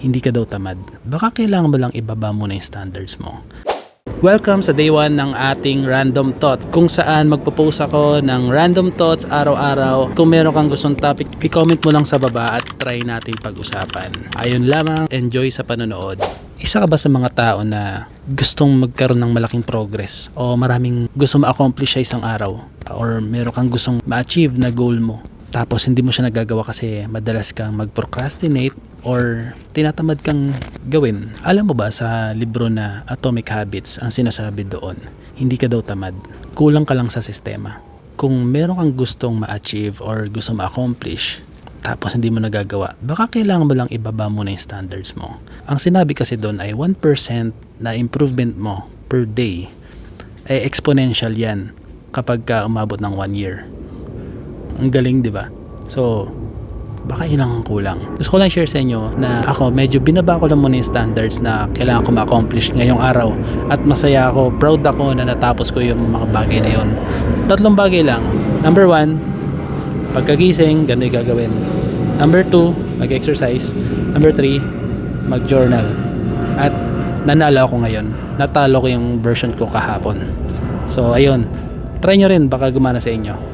hindi ka daw tamad. Baka kailangan mo lang ibaba muna yung standards mo. Welcome sa day 1 ng ating Random Thoughts, kung saan magpo-post ako ng random thoughts araw-araw. Kung meron kang gustong topic, i-comment mo lang sa baba at try natin pag-usapan. Ayun lamang, enjoy sa panonood. Isa ka ba sa mga tao na gustong magkaroon ng malaking progress o maraming gusto ma-accomplish sa isang araw, or meron kang gustong ma-achieve na goal mo, tapos hindi mo siya nagagawa kasi madalas kang mag-procrastinate or tinatamad kang gawin? Alam mo ba sa libro na Atomic Habits, ang sinasabi doon, hindi ka daw tamad, kulang ka lang sa sistema. Kung meron kang gustong ma-achieve or gusto ma-accomplish tapos hindi mo nagagawa, baka kailangan mo lang ibaba muna yung standards mo. Ang sinabi kasi doon ay 1% na improvement mo per day ay exponential yan kapag ka umabot ng 1 year. Ang galing, di ba? So, baka ilang ang kulang. Gusto ko lang share sa inyo na ako medyo binaba ko lang muna yung standards na kailangan ko ma-accomplish ngayong araw, at masaya ako, proud ako na natapos ko yung mga bagay na yun. 3 bagay lang. Number 1, pagkagising, ganito yung gagawin. Number 2, mag-exercise. Number 3, mag-journal. At nanalo ako ngayon. Natalo ko yung version ko kahapon. So ayun, try nyo rin, baka gumana sa inyo.